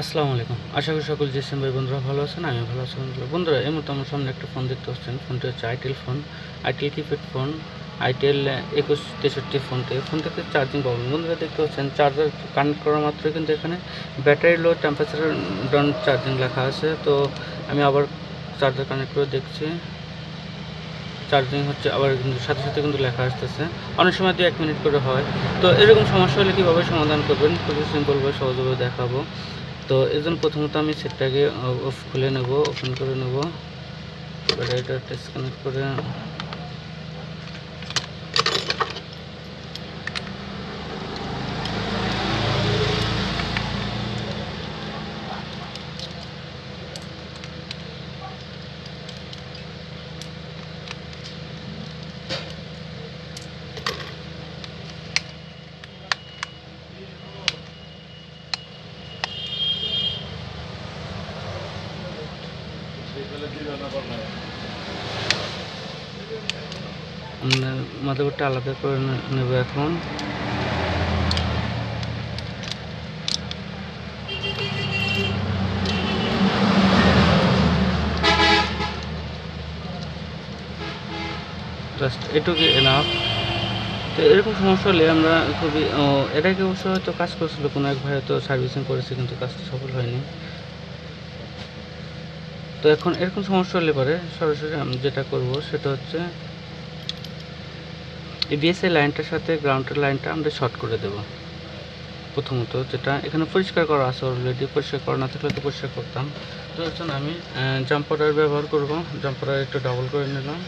আসসালামু আলাইকুম। আশা করি সকল জিএসএম ভাই বন্ধুরা ভালো আছেন। আমি ভালো আছি বন্ধুরা। বন্ধুরা এই মুহূর্তে আমার সামনে একটা ফোন দেখতে পাচ্ছেন। ফোনটি হচ্ছে itel phone, itel keypad phone, itel 2163 ফোনটাতে চার্জিং প্রবলেম। বন্ধুরা দেখতে পাচ্ছেন চার্জার কানেক্ট করা মাত্রই কিন্তু এখানে ব্যাটারি লো টেম্পারেচার ডন চার্জিং লেখা আছে। তো আমি আবার চার্জার কানেক্ট করে দেখছি, চার্জিং হচ্ছে, আবার কিন্তু সাথে সাথে কিন্তু লেখা আসতেছে। অনেক সময় 2-1 মিনিট করে হয়। তো এরকম সমস্যা হলে কীভাবে সমাধান করবেন খুবই সিম্পলভাবে সহজভাবে দেখাবো। তো এর জন্য প্রথমত আমি সেটটাকে অফ খুলে নেব, ওপেন করে নেব, ব্যাটারিটা ডিসকানেক্ট করে আমরা মাদারবোর্ডটা আলাদা করে নেব এখন। জাস্ট এটুকু এনাফ। তো এরকম সমস্যা হলে আমরা খুবই এর আগে অবশ্য হয়তো কাজ করছিল, কোনো এক ভাই হয়তো সার্ভিসিং করেছে কিন্তু কাজটা সফল হয়নি। তো এখন এরকম সমস্যা হলে পরে সরাসরি আমি যেটা করব সেটা হচ্ছে এই বিএসআই লাইনটার সাথে গ্রাউন্ডের লাইনটা আমরা শর্ট করে দেব। প্রথমত যেটা এখানে পরিষ্কার করা আছে অলরেডি, পরিষ্কার করা না থাকলে তো পরিষ্কার করতাম। তো এর জন্য আমি জাম্পার ওয়্যার ব্যবহার করব। জাম্পার ওয়্যার একটু ডাবল করে নিলাম।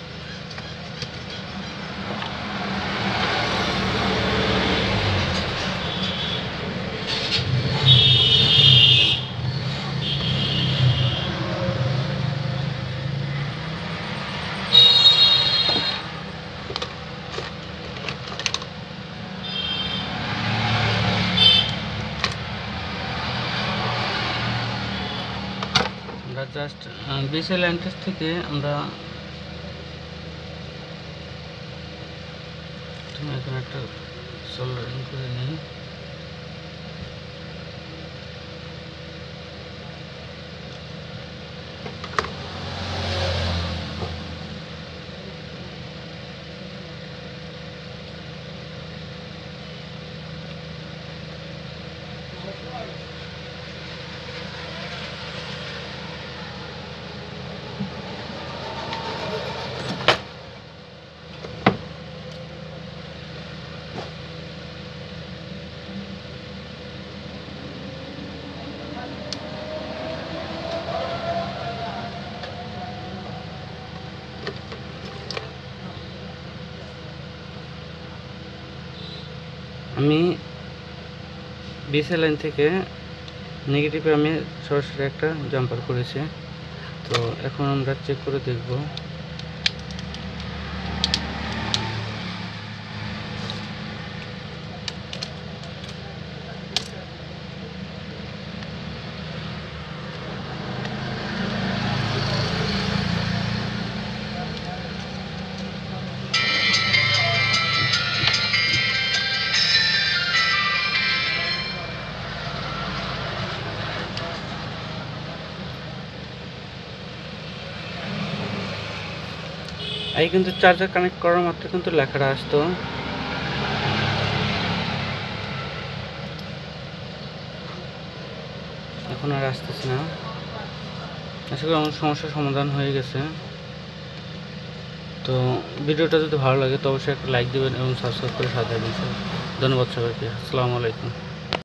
আমরা জাস্ট বিএসআই লাইনটার থেকে আমরা এখানে একটা সোল্ডারিং করে নিই। আমি বিএসএল লাইন থেকে নেগেটিভে আমি সরাসরি একটা জাম্পার করেছি। তো এখন আমরা চেক করে দেখব। এই কিন্তু চার্জার কানেক্ট করার মাত্র কিন্তু লেখাটা আসতো। এখন আর আসতেছে না। আশা করি আমার সমস্যার সমাধান হয়ে গেছে। তো ভিডিওটা যদি ভালো লাগে তো অবশ্যই একটা লাইক দেবেন এবং সাবস্ক্রাইব করে সাথে থাকবেন। ধন্যবাদ সবাইকে। আসসালামু আলাইকুম।